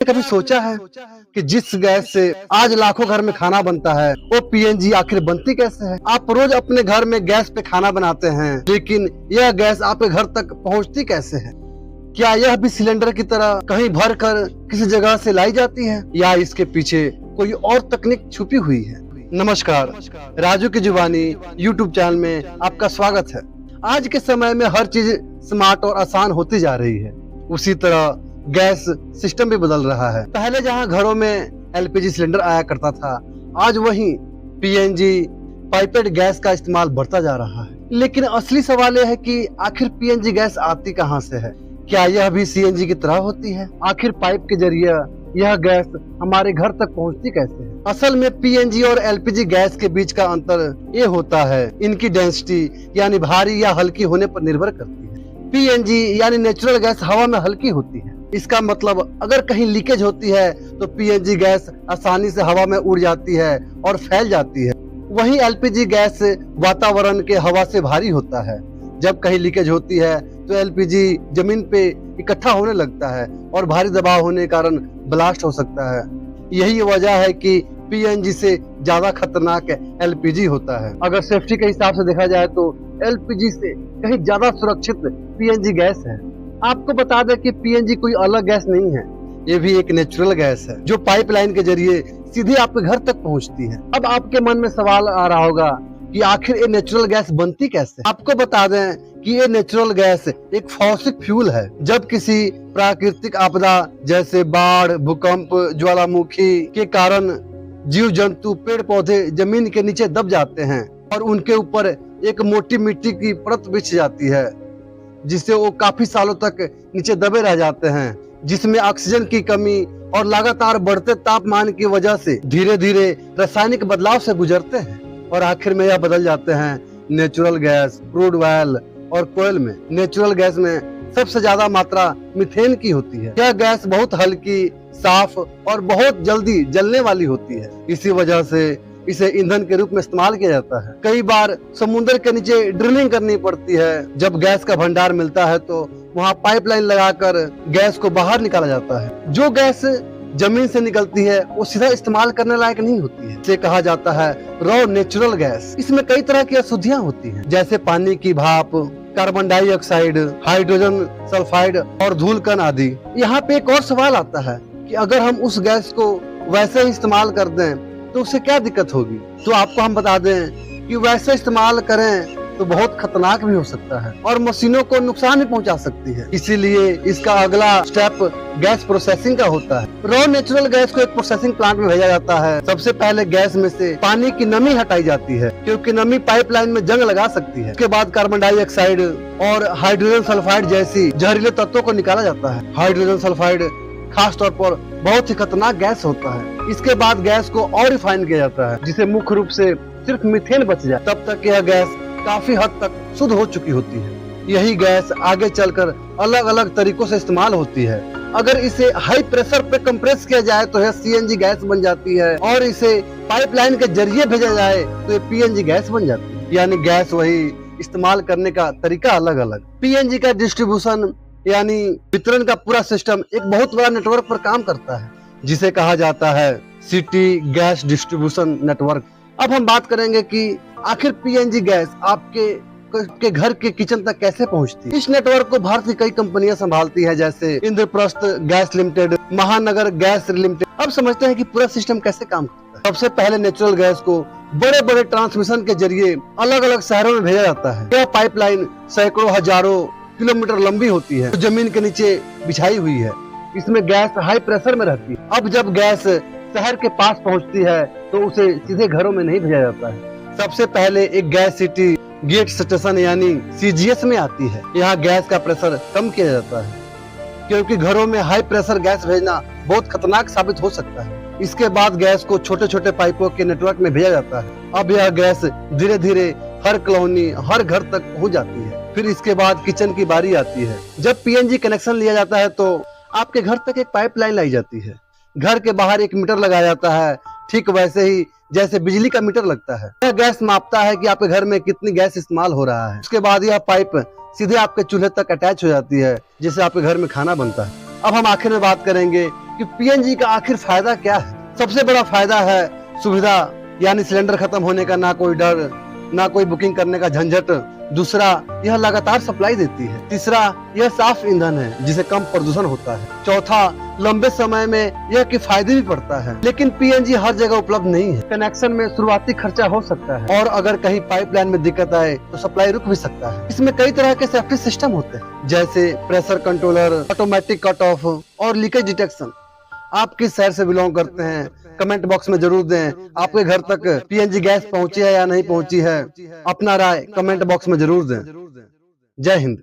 कभी सोचा है कि जिस गैस से आज लाखों घर में खाना बनता है वो पीएनजी आखिर बनती कैसे है। आप रोज अपने घर में गैस पे खाना बनाते हैं, लेकिन यह गैस आपके घर तक पहुंचती कैसे है? क्या यह भी सिलेंडर की तरह कहीं भर कर किसी जगह से लाई जाती है, या इसके पीछे कोई और तकनीक छुपी हुई है? नमस्कार, राजू की जुबानी यूट्यूब चैनल में आपका स्वागत है। आज के समय में हर चीज स्मार्ट और आसान होती जा रही है, उसी तरह गैस सिस्टम भी बदल रहा है। पहले जहां घरों में एलपीजी सिलेंडर आया करता था, आज वहीं पीएनजी पाइपेड गैस का इस्तेमाल बढ़ता जा रहा है। लेकिन असली सवाल यह है कि आखिर पीएनजी गैस आती कहां से है? क्या यह भी सीएनजी की तरह होती है? आखिर पाइप के जरिए यह गैस हमारे घर तक पहुंचती कैसे है? असल में पीएनजी और एलपीजी गैस के बीच का अंतर ये होता है, इनकी डेंसिटी यानी भारी या हल्की होने पर निर्भर करती है। पीएनजी यानी नेचुरल गैस हवा में हल्की होती है। इसका मतलब अगर कहीं लीकेज होती है तो पीएनजी गैस आसानी से हवा में उड़ जाती है और फैल जाती है। वहीं एलपीजी गैस वातावरण के हवा से भारी होता है। जब कहीं लीकेज होती है तो एलपीजी जमीन पे इकट्ठा होने लगता है और भारी दबाव होने के कारण ब्लास्ट हो सकता है। यही वजह है कि पीएनजी से ज्यादा खतरनाक एलपीजी होता है। अगर सेफ्टी के हिसाब से देखा जाए तो एलपीजी से कहीं ज्यादा सुरक्षित पीएनजी गैस है। आपको बता दें कि पीएनजी कोई अलग गैस नहीं है, ये भी एक नेचुरल गैस है जो पाइपलाइन के जरिए सीधे आपके घर तक पहुंचती है। अब आपके मन में सवाल आ रहा होगा कि आखिर ये नेचुरल गैस बनती कैसे? आपको बता दें कि ये नेचुरल गैस एक फॉसिल फ्यूल है। जब किसी प्राकृतिक आपदा जैसे बाढ़, भूकंप, ज्वालामुखी के कारण जीव जंतु, पेड़ पौधे जमीन के नीचे दब जाते हैं और उनके ऊपर एक मोटी मिट्टी की परत बिछ जाती है, जिससे वो काफी सालों तक नीचे दबे रह जाते हैं, जिसमें ऑक्सीजन की कमी और लगातार बढ़ते तापमान की वजह से धीरे धीरे रासायनिक बदलाव से गुजरते हैं और आखिर में यह बदल जाते हैं नेचुरल गैस, क्रूड ऑयल और कोयल में। नेचुरल गैस में सबसे ज्यादा मात्रा मीथेन की होती है। यह गैस बहुत हल्की, साफ और बहुत जल्दी जलने वाली होती है। इसी वजह से इसे ईंधन के रूप में इस्तेमाल किया जाता है। कई बार समुद्र के नीचे ड्रिलिंग करनी पड़ती है। जब गैस का भंडार मिलता है तो वहाँ पाइपलाइन लगाकर गैस को बाहर निकाला जाता है। जो गैस जमीन से निकलती है वो सीधा इस्तेमाल करने लायक नहीं होती है। इसे कहा जाता है रॉ नेचुरल गैस। इसमें कई तरह की अशुद्धियाँ होती हैं, जैसे पानी की भाप, कार्बन डाइऑक्साइड, हाइड्रोजन सल्फाइड और धूलकण आदि। यहाँ पे एक और सवाल आता है कि अगर हम उस गैस को वैसे ही इस्तेमाल कर दें तो उससे क्या दिक्कत होगी? तो आपको हम बता दें कि वैसे इस्तेमाल करें तो बहुत खतरनाक भी हो सकता है और मशीनों को नुकसान भी पहुंचा सकती है। इसीलिए इसका अगला स्टेप गैस प्रोसेसिंग का होता है। रॉ नेचुरल गैस को एक प्रोसेसिंग प्लांट में भेजा जाता है। सबसे पहले गैस में से पानी की नमी हटाई जाती है, क्योंकि नमी पाइपलाइन में जंग लगा सकती है। उसके बाद कार्बन डाइऑक्साइड और हाइड्रोजन सल्फाइड जैसी जहरीले तत्वों को निकाला जाता है। हाइड्रोजन सल्फाइड खास तौर पर बहुत ही खतरनाक गैस होता है। इसके बाद गैस को और रिफाइन किया जाता है, जिसे मुख्य रूप से सिर्फ मीथेन बच जाए। तब तक यह गैस काफी हद तक शुद्ध हो चुकी होती है। यही गैस आगे चलकर अलग अलग तरीकों से इस्तेमाल होती है। अगर इसे हाई प्रेशर पे कंप्रेस किया जाए तो यह सीएनजी गैस बन जाती है, और इसे पाइपलाइन के जरिए भेजा जाए तो ये पीएनजी गैस बन जाती है। यानी गैस वही, इस्तेमाल करने का तरीका अलग अलग। पीएनजी का डिस्ट्रीब्यूशन यानी वितरण का पूरा सिस्टम एक बहुत बड़ा नेटवर्क पर काम करता है, जिसे कहा जाता है सिटी गैस डिस्ट्रीब्यूशन नेटवर्क। अब हम बात करेंगे कि आखिर पीएनजी गैस आपके घर के किचन तक कैसे पहुंचती है। इस नेटवर्क को भारत की कई कंपनियां संभालती है, जैसे इंद्रप्रस्थ गैस लिमिटेड, महानगर गैस लिमिटेड। अब समझते हैं कि पूरा सिस्टम कैसे काम करता है। सबसे पहले नेचुरल गैस को बड़े बड़े ट्रांसमिशन के जरिए अलग अलग शहरों में भेजा जाता है। यह पाइपलाइन सैकड़ों हजारों किलोमीटर लंबी होती है, जो जमीन के नीचे बिछाई हुई है। इसमें गैस हाई प्रेशर में रहती है। अब जब गैस शहर के पास पहुंचती है तो उसे सीधे घरों में नहीं भेजा जाता है। सबसे पहले एक गैस सिटी गेट स्टेशन यानी सीजीएस में आती है। यहाँ गैस का प्रेशर कम किया जाता है, क्योंकि घरों में हाई प्रेशर गैस भेजना बहुत खतरनाक साबित हो सकता है। इसके बाद गैस को छोटे छोटे पाइपों के नेटवर्क में भेजा जाता है। अब यह गैस धीरे धीरे हर कॉलोनी, हर घर तक पहुंच जाती है। फिर इसके बाद किचन की बारी आती है। जब पीएनजी कनेक्शन लिया जाता है तो आपके घर तक एक पाइपलाइन लाई जाती है। घर के बाहर एक मीटर लगाया जाता है, ठीक वैसे ही जैसे बिजली का मीटर लगता है। यह गैस मापता है कि आपके घर में कितनी गैस इस्तेमाल हो रहा है। उसके बाद यह पाइप सीधे आपके चूल्हे तक अटैच हो जाती है, जिससे आपके घर में खाना बनता है। अब हम आखिर में बात करेंगे कि पीएनजी का आखिर फायदा क्या है। सबसे बड़ा फायदा है सुविधा, यानी सिलेंडर खत्म होने का ना कोई डर, ना कोई बुकिंग करने का झंझट। दूसरा, यह लगातार सप्लाई देती है। तीसरा, यह साफ ईंधन है जिसे कम प्रदूषण होता है। चौथा, लंबे समय में यह किफायती भी पड़ता है। लेकिन पीएनजी हर जगह उपलब्ध नहीं है। कनेक्शन में शुरुआती खर्चा हो सकता है और अगर कहीं पाइपलाइन में दिक्कत आए तो सप्लाई रुक भी सकता है। इसमें कई तरह के सेफ्टी सिस्टम होते हैं, जैसे pressure controller, automatic cut off और लीकेज डिटेक्शन। आप किस शहर से बिलोंग करते हैं, कमेंट बॉक्स में जरूर दें। आपके घर तक पीएनजी गैस पहुंची है या नहीं पहुंची है, अपना राय कमेंट बॉक्स में जरूर दें। जय हिंद।